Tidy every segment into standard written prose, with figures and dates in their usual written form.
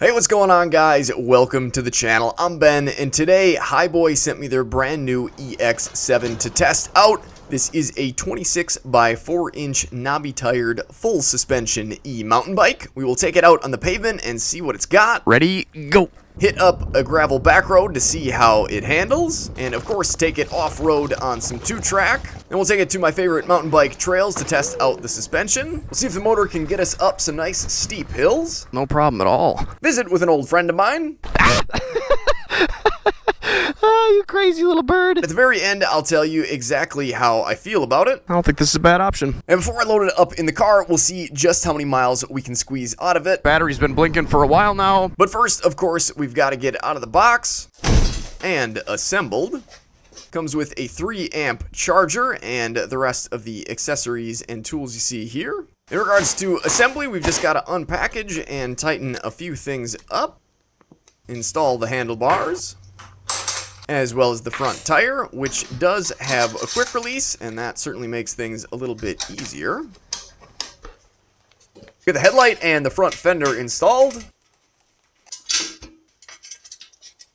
Hey, what's going on, guys? Welcome to the channel. I'm Ben, and today Hiboy sent me their brand new EX7 to test out. This is a 26 by 4-inch knobby-tired full suspension e-mountain bike. We will take it out on the pavement and see what it's got. Ready, go! Hit up a gravel back road to see how it handles, and of course take it off-road on some 2-track. Then we'll take it to my favorite mountain bike trails to test out the suspension. We'll see if the motor can get us up some nice steep hills. No problem at all. Visit with an old friend of mine. Oh, you crazy little bird. At the very end, I'll tell you exactly how I feel about it. I don't think this is a bad option. And before I load it up in the car, we'll see just how many miles we can squeeze out of it. Battery's been blinking for a while now. But first, of course, we've got to get it out of the box and assembled. Comes with a 3-amp charger and the rest of the accessories and tools you see here. In regards to assembly, we've just got to unpackage and tighten a few things up. Install the handlebars, as well as the front tire, which does have a quick release, and that certainly makes things a little bit easier. Get the headlight and the front fender installed.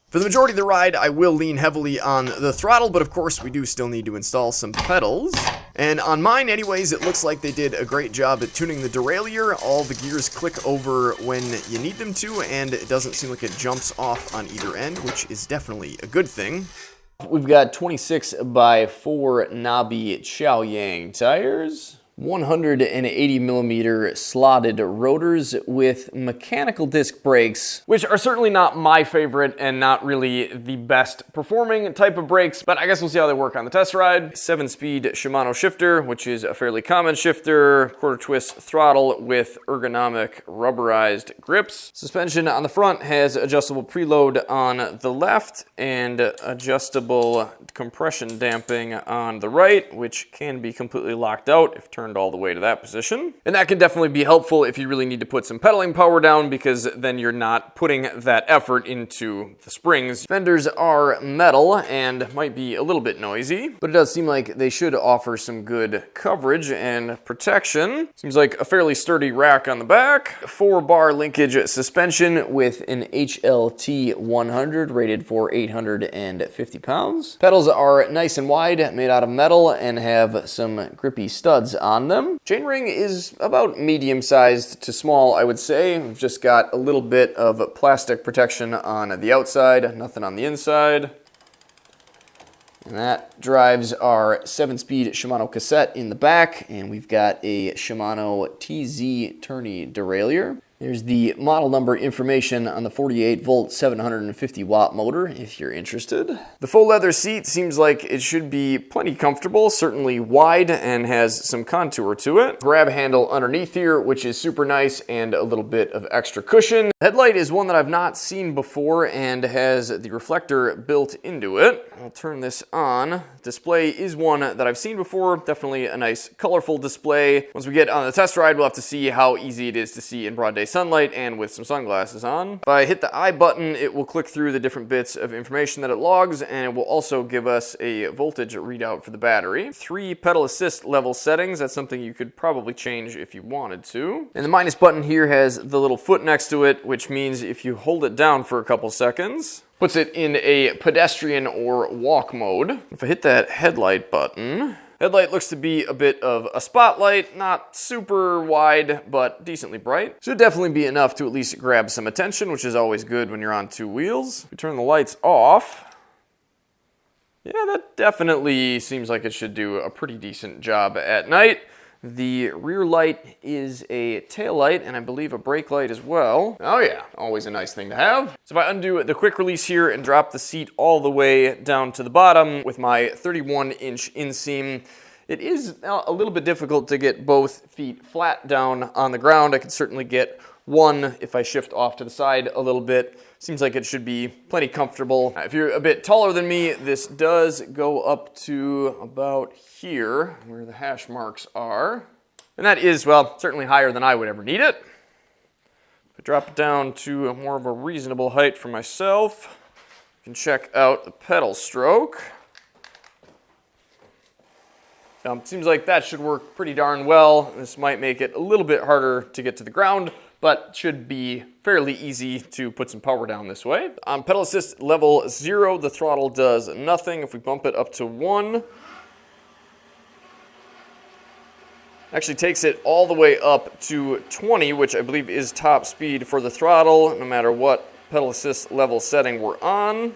For the majority of the ride, I will lean heavily on the throttle, but of course we do still need to install some pedals. And on mine anyways, it looks like they did a great job at tuning the derailleur. All the gears click over when you need them to, and it doesn't seem like it jumps off on either end, which is definitely a good thing. We've got 26 by 4 knobby Chaoyang tires. 180 millimeter slotted rotors with mechanical disc brakes, which are certainly not my favorite and not really the best performing type of brakes, but I guess we'll see how they work on the test ride. 7-speed Shimano shifter, which is a fairly common shifter, quarter twist throttle with ergonomic rubberized grips. Suspension on the front has adjustable preload on the left and adjustable compression damping on the right, which can be completely locked out if turned all the way to that position. And that can definitely be helpful if you really need to put some pedaling power down, because then you're not putting that effort into the springs. Fenders are metal and might be a little bit noisy, but it does seem like they should offer some good coverage and protection. Seems like a fairly sturdy rack on the back. 4-bar linkage suspension with an HLT 100 rated for 850 pounds. Pedals are nice and wide, made out of metal, and have some grippy studs on them. Chainring is about medium-sized to small, I would say. We've just got a little bit of plastic protection on the outside, nothing on the inside. And that drives our 7-speed Shimano cassette in the back, and we've got a Shimano TZ tourney derailleur. There's the model number information on the 48-volt, 750-watt motor, if you're interested. The faux leather seat seems like it should be plenty comfortable, certainly wide, and has some contour to it. Grab handle underneath here, which is super nice, and a little bit of extra cushion. The headlight is one that I've not seen before and has the reflector built into it. I'll turn this on. Display is one that I've seen before, definitely a nice colorful display. Once we get on the test ride, we'll have to see how easy it is to see in broad day sunlight and with some sunglasses on. If I hit the I button, it will click through the different bits of information that it logs, and it will also give us a voltage readout for the battery. 3 pedal assist level settings. That's something you could probably change if you wanted to. And the minus button here has the little foot next to it, which means if you hold it down for a couple seconds, puts it in a pedestrian or walk mode. If I hit that headlight button, headlight looks to be a bit of a spotlight, not super wide, but decently bright. Should definitely be enough to at least grab some attention, which is always good when you're on 2 wheels. We turn the lights off. Yeah, that definitely seems like it should do a pretty decent job at night. The rear light is a tail light, and I believe a brake light as well. Oh yeah, always a nice thing to have. So if I undo the quick release here and drop the seat all the way down to the bottom with my 31-inch inseam, it is a little bit difficult to get both feet flat down on the ground. I could certainly get one if I shift off to the side a little bit. Seems like it should be plenty comfortable. If you're a bit taller than me, this does go up to about here, where the hash marks are. And that is, well, certainly higher than I would ever need it. If I drop it down to more of a reasonable height for myself, you can check out the pedal stroke. Seems like that should work pretty darn well. This might make it a little bit harder to get to the ground, but should be fairly easy to put some power down this way. On pedal assist level 0, the throttle does nothing. If we bump it up to 1, actually takes it all the way up to 20, which I believe is top speed for the throttle, no matter what pedal assist level setting we're on.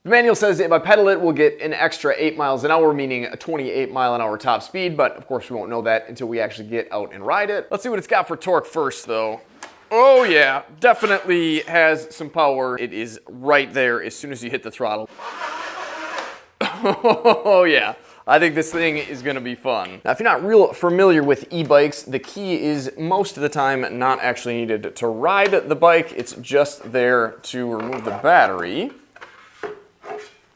The manual says if I pedal it, we'll get an extra 8 miles an hour, meaning a 28 mile an hour top speed, but of course we won't know that until we actually get out and ride it. Let's see what it's got for torque first though. Oh yeah, definitely has some power. It is right there as soon as you hit the throttle. Oh yeah. I think this thing is going to be fun. Now, if you're not real familiar with e-bikes, the key is most of the time not actually needed to ride the bike. It's just there to remove the battery.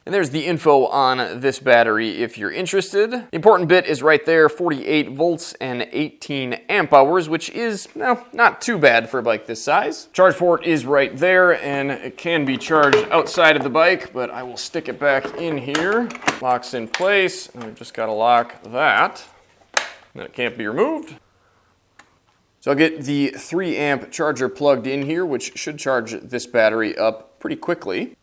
And there's the info on this battery if you're interested. The important bit is right there, 48 volts and 18 amp hours, which is, well, not too bad for a bike this size. Charge port is right there, and it can be charged outside of the bike, but I will stick it back in here. Locks in place, and we've just got to lock that. And it can't be removed. So I'll get the 3 amp charger plugged in here, which should charge this battery up pretty quickly.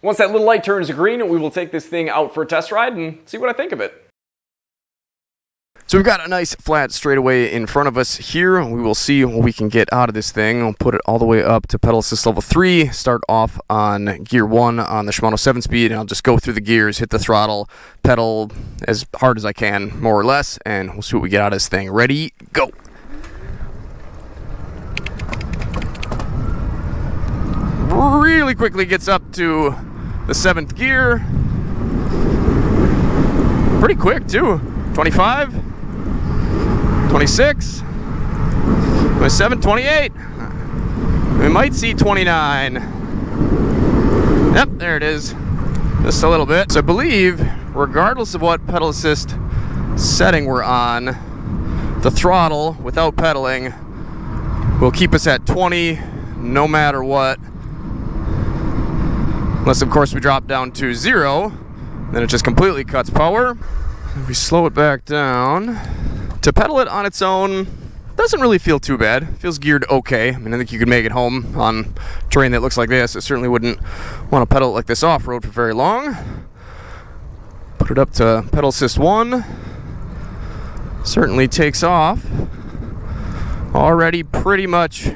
Once that little light turns green, we will take this thing out for a test ride and see what I think of it. So we've got a nice flat straightaway in front of us here. We will see what we can get out of this thing. I'll put it all the way up to pedal assist level 3, start off on gear 1 on the Shimano 7-speed, and I'll just go through the gears, hit the throttle, pedal as hard as I can, more or less, and we'll see what we get out of this thing. Ready, go! Really quickly gets up to the 7th gear. Pretty quick too. 25, 26, 27, 28. We might see 29. Yep, there it is. Just a little bit. So I believe, regardless of what pedal assist setting we're on, the throttle without pedaling will keep us at 20 no matter what. Unless, of course, we drop down to 0, then it just completely cuts power. If we slow it back down, to pedal it on its own, doesn't really feel too bad. It feels geared okay. I mean, I think you could make it home on terrain that looks like this. I certainly wouldn't want to pedal it like this off-road for very long. Put it up to pedal assist 1. Certainly takes off. Already pretty much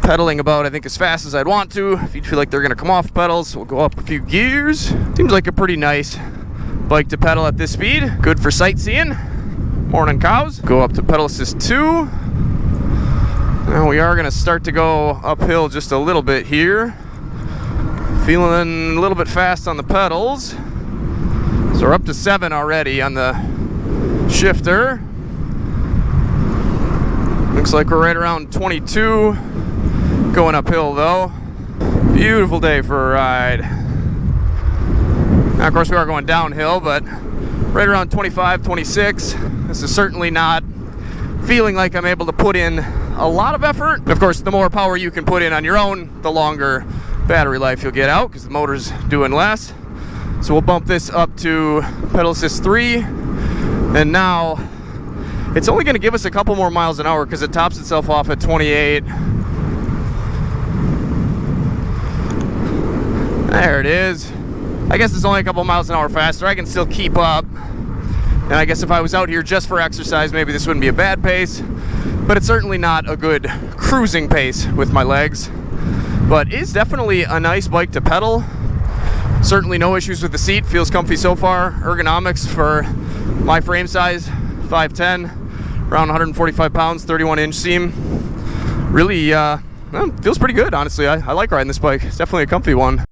pedaling about, I think, as fast as I'd want to. If you feel like they're going to come off pedals, we'll go up a few gears. Seems like a pretty nice bike to pedal at this speed. Good for sightseeing. Morning cows. Go up to pedal assist 2. Now we are going to start to go uphill just a little bit here. Feeling a little bit fast on the pedals. So we're up to 7 already on the shifter. Looks like we're right around 22. Going uphill though. Beautiful day for a ride. Now, of course, we are going downhill, but right around 25, 26. This is certainly not feeling like I'm able to put in a lot of effort. Of course, the more power you can put in on your own, the longer battery life you'll get out because the motor's doing less. So we'll bump this up to pedal assist 3. And now it's only going to give us a couple more miles an hour because it tops itself off at 28. There it is. I guess it's only a couple miles an hour faster. I can still keep up. And I guess if I was out here just for exercise, maybe this wouldn't be a bad pace. But it's certainly not a good cruising pace with my legs. But it's definitely a nice bike to pedal. Certainly no issues with the seat. Feels comfy so far. Ergonomics for my frame size, 5'10", around 145 pounds, 31-inch seam. Really, feels pretty good, honestly. I like riding this bike. It's definitely a comfy one.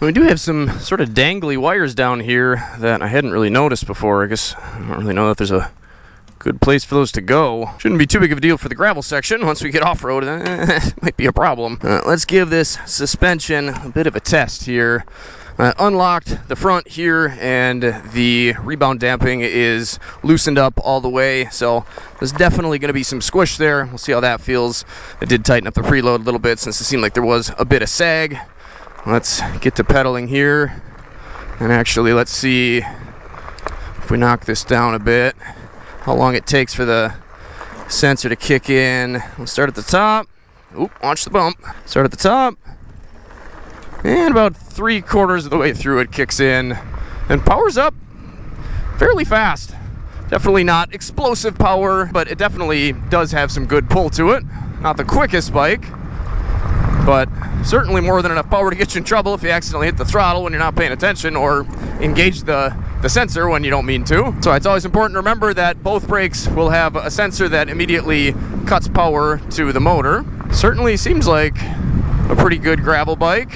We do have some sort of dangly wires down here that I hadn't really noticed before. I guess I don't really know if there's a Good place for those to go. Shouldn't be too big of a deal for the gravel section. Once we get off-road, might be a problem. Let's give this suspension a bit of a test here. Unlocked the front here, and the rebound damping is loosened up all the way, so there's definitely going to be some squish there. We'll see how that feels. I did tighten up the preload a little bit since it seemed like there was a bit of sag. Let's get to pedaling here, and actually let's see if we knock this down a bit, how long it takes for the sensor to kick in. We'll start at the top. Oop, watch the bump. Start at the top. And about 3/4 of the way through it kicks in and powers up fairly fast. Definitely not explosive power, but it definitely does have some good pull to it. Not the quickest bike, but certainly more than enough power to get you in trouble if you accidentally hit the throttle when you're not paying attention or engage the sensor when you don't mean to. So it's always important to remember that both brakes will have a sensor that immediately cuts power to the motor. Certainly seems like a pretty good gravel bike.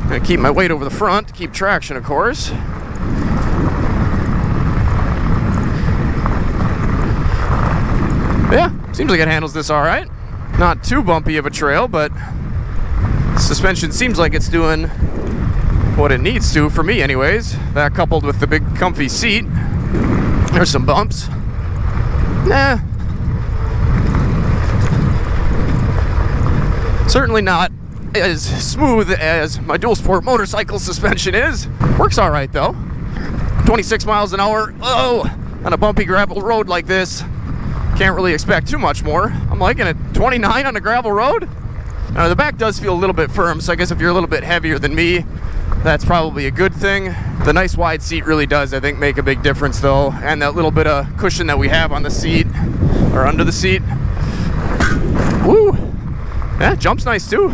Gonna keep my weight over the front to keep traction, of course. Yeah, seems like it handles this all right. Not too bumpy of a trail, but suspension seems like it's doing what it needs to, for me anyways. That coupled with the big comfy seat. There's some bumps. Nah. Certainly not as smooth as my dual sport motorcycle suspension is. Works all right though. 26 miles an hour, oh, on a bumpy gravel road like this. Can't really expect too much more. I'm liking it. 29 on a gravel road. Now the back does feel a little bit firm, so I guess if you're a little bit heavier than me, that's probably a good thing. The nice wide seat really does, I think, make a big difference though, and that little bit of cushion that we have on the seat, or under the seat. Woo! Yeah, jump's nice too.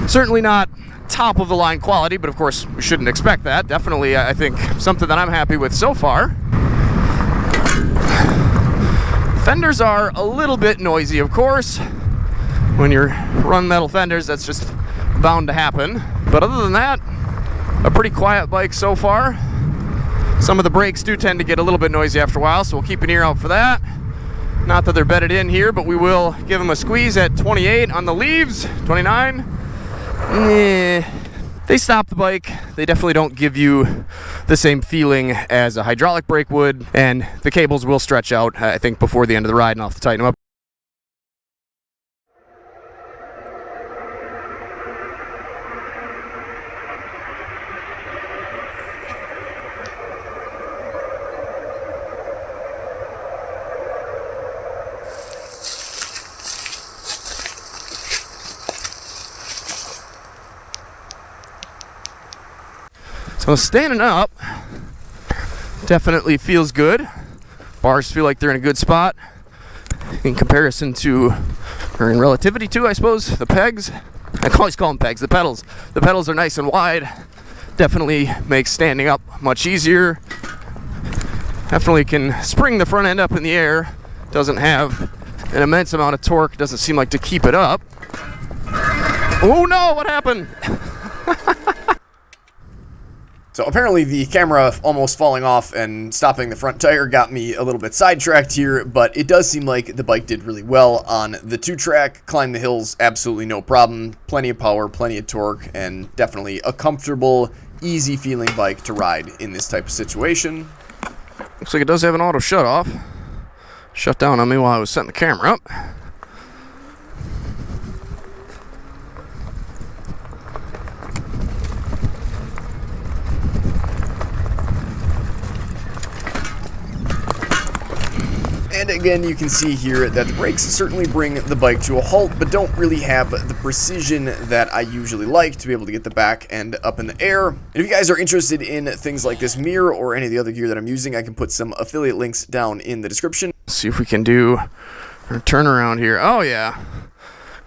Certainly not top of the line quality, but of course we shouldn't expect that. Definitely, I think, something that I'm happy with so far. Fenders are a little bit noisy, of course. When you're run metal fenders, that's just bound to happen. But other than that, a pretty quiet bike so far. Some of the brakes do tend to get a little bit noisy after a while, so we'll keep an ear out for that. Not that they're bedded in here, but we will give them a squeeze at 28 on the leaves. 29. They stop the bike. They definitely don't give you the same feeling as a hydraulic brake would, and the cables will stretch out, I think, before the end of the ride, and I'll have to tighten them up. So standing up definitely feels good. Bars feel like they're in a good spot in comparison to, or in relativity to, I suppose, the pegs. I can always call them pegs, the pedals. The pedals are nice and wide. Definitely makes standing up much easier. Definitely can spring the front end up in the air. Doesn't have an immense amount of torque. Doesn't seem like to keep it up. Oh no, what happened? So apparently the camera almost falling off and stopping the front tire got me a little bit sidetracked here, but it does seem like the bike did really well on the 2-track. Climb the hills, absolutely no problem. Plenty of power, plenty of torque, and definitely a comfortable, easy feeling bike to ride in this type of situation. Looks like it does have an auto shut off. Shut down on me while I was setting the camera up. And again, you can see here that the brakes certainly bring the bike to a halt, but don't really have the precision that I usually like to be able to get the back end up in the air. And if you guys are interested in things like this mirror or any of the other gear that I'm using, I can put some affiliate links down in the description. See if we can do our turnaround here. Oh yeah,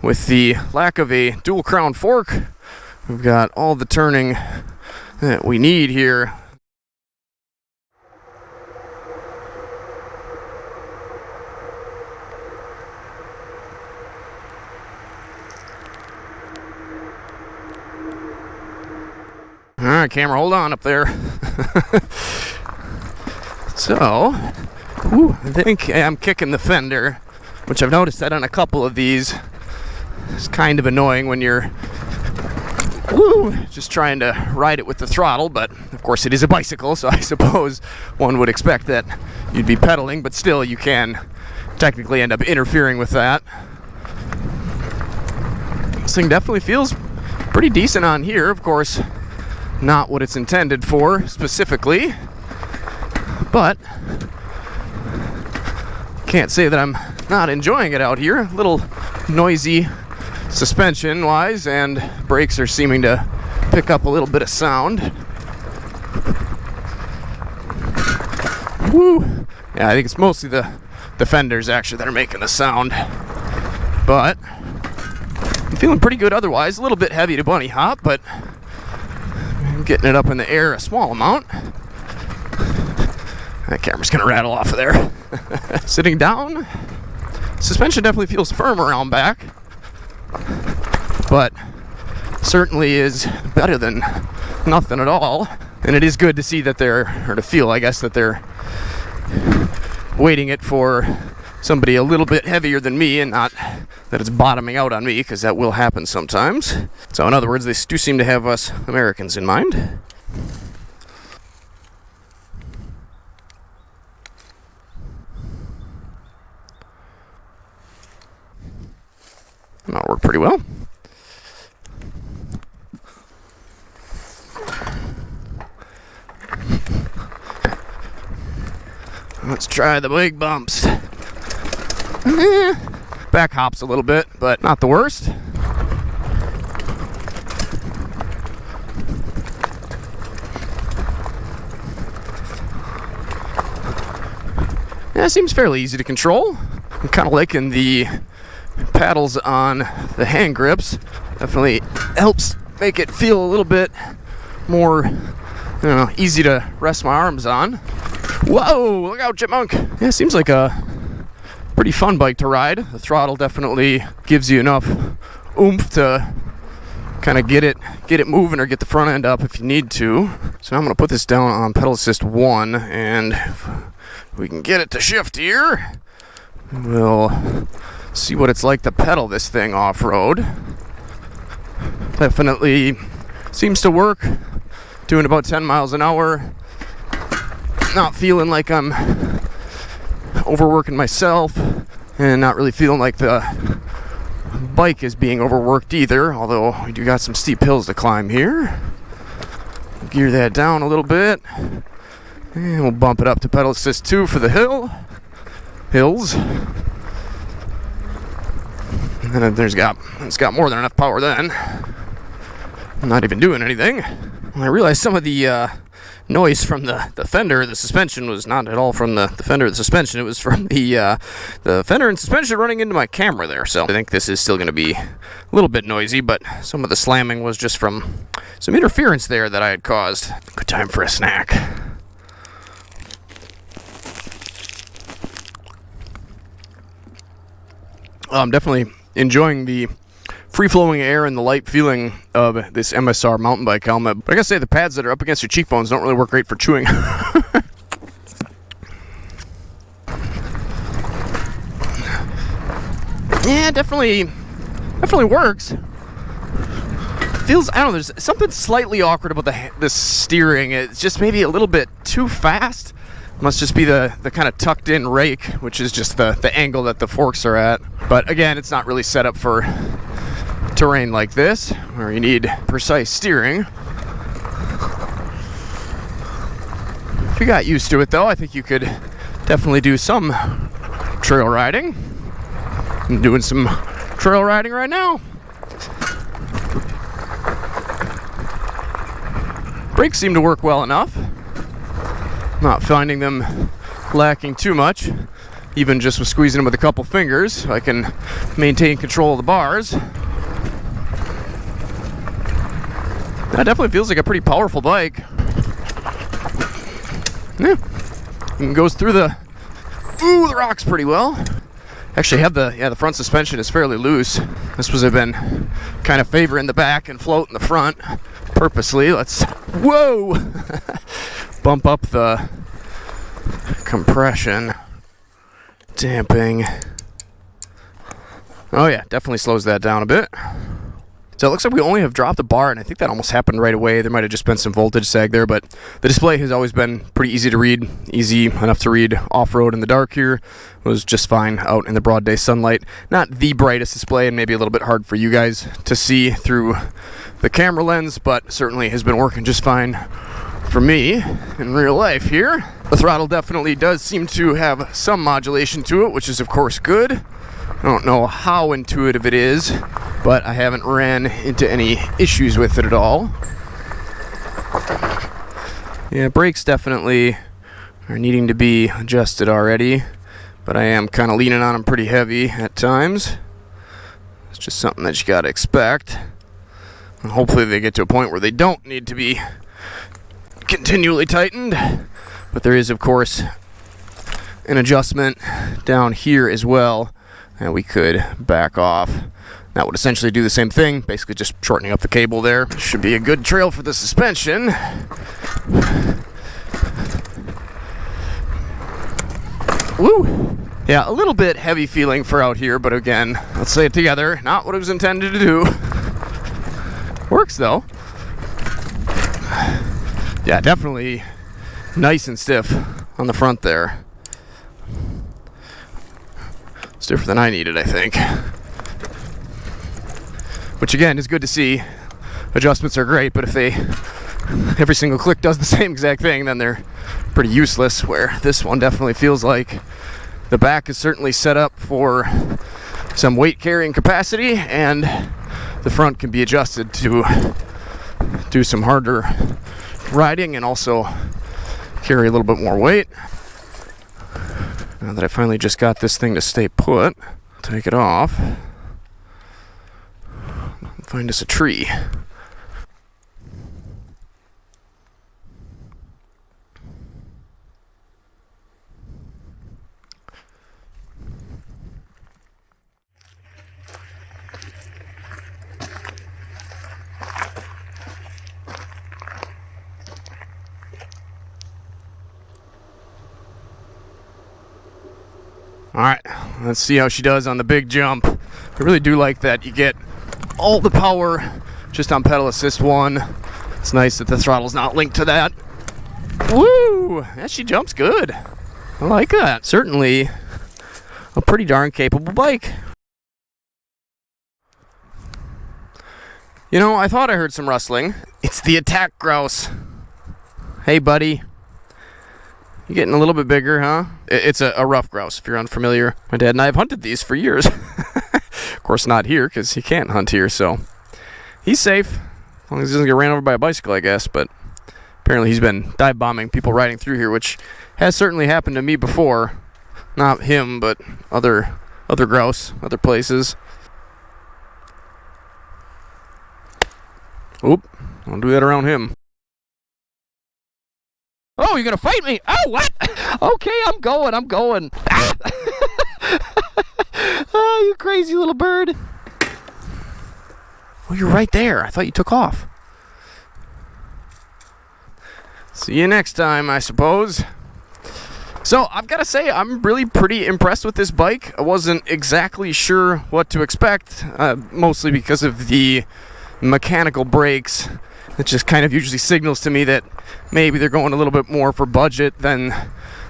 with the lack of a dual crown fork, we've got all the turning that we need here. All right, camera, hold on up there. So, Ooh, I think I'm kicking the fender, which I've noticed that on a couple of these. It's kind of annoying when you're just trying to ride it with the throttle, but of course it is a bicycle, so I suppose one would expect that you'd be pedaling, but still you can technically end up interfering with that. This thing definitely feels pretty decent on here. Of course, not what it's intended for specifically, but can't say that I'm not enjoying it out here. A little noisy suspension wise, and brakes are seeming to pick up a little bit of sound. Woo! Yeah, I think it's mostly the fenders actually that are making the sound, but I'm feeling pretty good otherwise. A little bit heavy to bunny hop, but I'm getting it up in the air a small amount. That camera's gonna rattle off of there. Sitting down, suspension definitely feels firm around back, but certainly is better than nothing at all. And it is good to see that or to feel, I guess, that they're weighting it for somebody a little bit heavier than me, and not that it's bottoming out on me, because that will happen sometimes. So in other words, they do seem to have us Americans in mind. That'll work pretty well. Let's try the big bumps. Back hops a little bit, but not the worst. Yeah, it seems fairly easy to control. I'm kind of liking the paddles on the hand grips. Definitely helps make it feel a little bit more, easy to rest my arms on. Whoa, look out, chipmunk. Yeah, it seems like a pretty fun bike to ride. The throttle definitely gives you enough oomph to kind of get it moving, or get the front end up if you need to. So now I'm going to put this down on pedal assist 1, and if we can get it to shift here, we'll see what it's like to pedal this thing off-road. Definitely seems to work. Doing about 10 miles an hour. Not feeling like I'm overworking myself, and not really feeling like the bike is being overworked either, although we do got some steep hills to climb here. Gear that down a little bit, and we'll bump it up to pedal assist 2 for the hills. And then it's got more than enough power then. I'm not even doing anything. I realized some of the noise from the fender, the suspension, was not at all from the fender of the suspension. It was from the fender and suspension running into my camera there. So I think this is still going to be a little bit noisy, but some of the slamming was just from some interference there that I had caused. Good time for a snack. I'm definitely enjoying the free-flowing air and the light feeling of this MSR mountain bike helmet. But I gotta say, the pads that are up against your cheekbones don't really work great for chewing. Yeah, definitely works. Feels, I don't know, there's something slightly awkward about the steering. It's just maybe a little bit too fast. Must just be the kind of tucked in rake, which is just the angle that the forks are at. But again, it's not really set up for terrain like this, where you need precise steering. If you got used to it though, I think you could definitely do some trail riding. I'm doing some trail riding right now. Brakes seem to work well enough. Not finding them lacking too much, even just with squeezing them with a couple fingers, so I can maintain control of the bars. That definitely feels like a pretty powerful bike. Yeah, and goes through the rocks pretty well. Actually, have the front suspension is fairly loose. This was have been kind of favoring the back and float in the front purposely. Let's bump up the compression. Damping. Oh yeah, definitely slows that down a bit. So it looks like we only have dropped a bar, and I think that almost happened right away. There might have just been some voltage sag there, but the display has always been pretty easy to read, easy enough to read off-road in the dark here. It was just fine out in the broad day sunlight. Not the brightest display, and maybe a little bit hard for you guys to see through the camera lens, but certainly has been working just fine for me in real life here. The throttle definitely does seem to have some modulation to it, which is of course good. I don't know how intuitive it is, but I haven't ran into any issues with it at all. Yeah, brakes definitely are needing to be adjusted already, but I am kind of leaning on them pretty heavy at times. It's just something that you gotta expect. And hopefully they get to a point where they don't need to be continually tightened. But there is, of course, an adjustment down here as well, and we could back off. That would essentially do the same thing, basically just shortening up the cable there. Should be a good trail for the suspension. Woo! Yeah, a little bit heavy feeling for out here, but again, let's say it together, not what it was intended to do. Works though. Yeah, definitely nice and stiff on the front there. Stiffer than I needed, I think. Which again is good to see. Adjustments are great, but if every single click does the same exact thing, then they're pretty useless, where this one definitely feels like the back is certainly set up for some weight carrying capacity, and the front can be adjusted to do some harder riding and also carry a little bit more weight. Now that I finally just got this thing to stay put, take it off, find us a tree. Alright, let's see how she does on the big jump. I really do like that you get all the power just on pedal assist 1. It's nice that the throttle's not linked to that. Woo! Yeah, she jumps good. I like that. Certainly a pretty darn capable bike. You know, I thought I heard some rustling. It's the attack grouse. Hey, buddy. You getting a little bit bigger, huh? It's a rough grouse, if you're unfamiliar. My dad and I have hunted these for years. Of course not here, because he can't hunt here, so he's safe. As long as he doesn't get ran over by a bicycle, I guess. But apparently he's been dive bombing people riding through here, which has certainly happened to me before. Not him, but other grouse, other places. Oop, don't do that around him. Oh, you're gonna fight me? Oh, what? Okay, I'm going. Ah! Oh, you crazy little bird. Oh, you're right there. I thought you took off. See you next time, I suppose. So, I've got to say, I'm really pretty impressed with this bike. I wasn't exactly sure what to expect, mostly because of the mechanical brakes. It just kind of usually signals to me that maybe they're going a little bit more for budget than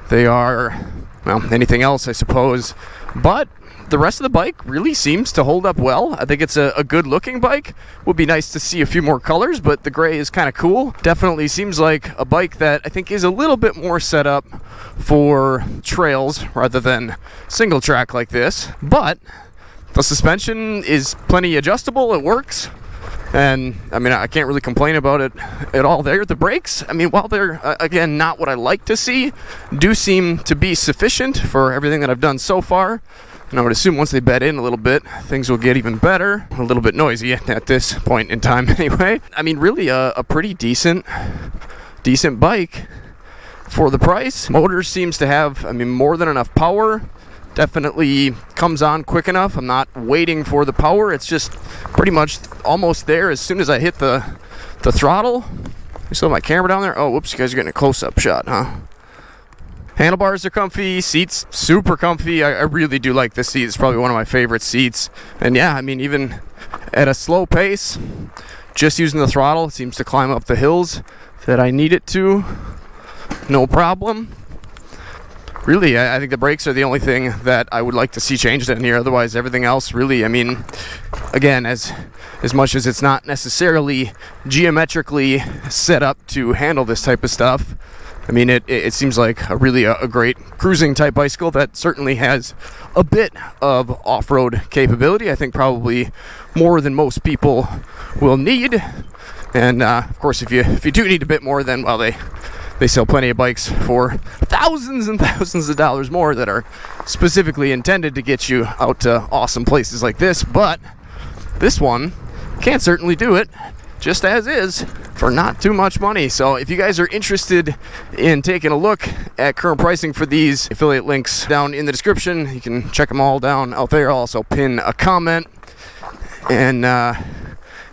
they are, well, anything else, I suppose. But the rest of the bike really seems to hold up well. I think it's a good looking bike. Would be nice to see a few more colors, but the gray is kind of cool. Definitely seems like a bike that I think is a little bit more set up for trails rather than single track like this. But the suspension is plenty adjustable. It works. And, I mean, I can't really complain about it at all there. The brakes, I mean, while they're, again, not what I like to see, do seem to be sufficient for everything that I've done so far. And I would assume once they bed in a little bit, things will get even better. A little bit noisy at this point in time anyway. I mean, really a pretty decent bike for the price. Motor seems to have, I mean, more than enough power. Definitely comes on quick enough. I'm not waiting for the power. It's just pretty much almost there as soon as I hit the throttle. I still have my camera down there. Oh, whoops, you guys are getting a close-up shot, huh? Handlebars are comfy, seats super comfy. I really do like this seat. It's probably one of my favorite seats. And yeah, I mean, even at a slow pace, just using the throttle, it seems to climb up the hills that I need it to. No problem. Really, I think the brakes are the only thing that I would like to see changed in here. Otherwise, everything else really, I mean, again, as much as it's not necessarily geometrically set up to handle this type of stuff, I mean, it seems like a really a great cruising type bicycle that certainly has a bit of off-road capability. I think probably more than most people will need. And of course, if you do need a bit more, then well, they sell plenty of bikes for thousands and thousands of dollars more that are specifically intended to get you out to awesome places like this. But this one can certainly do it just as is for not too much money. So if you guys are interested in taking a look at current pricing for these, affiliate links down in the description. You can check them all down out there. I'll also pin a comment. And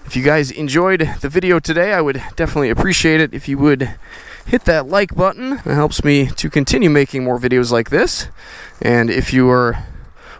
if you guys enjoyed the video today, I would definitely appreciate it if you would hit that like button. It helps me to continue making more videos like this. And if you are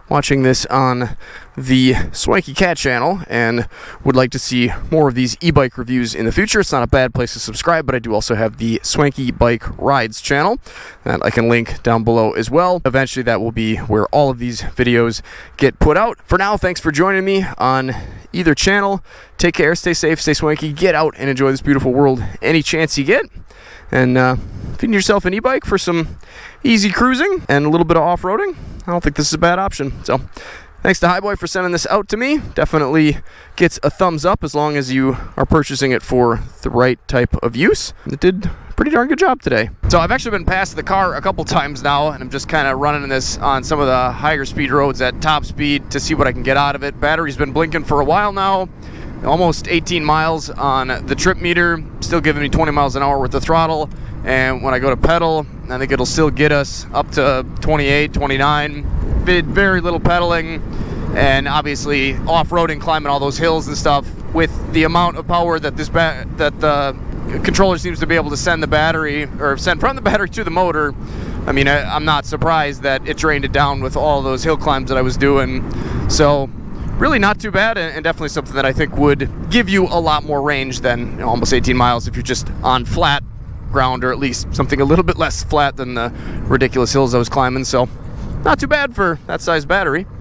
watching this on the Swanky Cat channel and would like to see more of these e-bike reviews in the future, it's not a bad place to subscribe, but I do also have the Swanky Bike Rides channel that I can link down below as well. Eventually that will be where all of these videos get put out. For now, thanks for joining me on either channel. Take care, stay safe, stay swanky, get out and enjoy this beautiful world any chance you get. And feeding yourself an e-bike for some easy cruising and a little bit of off-roading, I don't think this is a bad option. So thanks to Hiboy for sending this out to me. Definitely gets a thumbs up as long as you are purchasing it for the right type of use. It did a pretty darn good job today. So I've actually been past the car a couple times now, and I'm just kind of running this on some of the higher speed roads at top speed to see what I can get out of it. Battery's been blinking for a while now. Almost 18 miles on the trip meter, still giving me 20 miles an hour with the throttle. And when I go to pedal, I think it'll still get us up to 28, 29. Did very little pedaling, and obviously off-roading, climbing all those hills and stuff. With the amount of power that that the controller seems to be able to send the battery, or send from the battery to the motor, I mean, I'm not surprised that it drained it down with all those hill climbs that I was doing. So really not too bad, and definitely something that I think would give you a lot more range than almost 18 miles if you're just on flat ground, or at least something a little bit less flat than the ridiculous hills I was climbing. So not too bad for that size battery.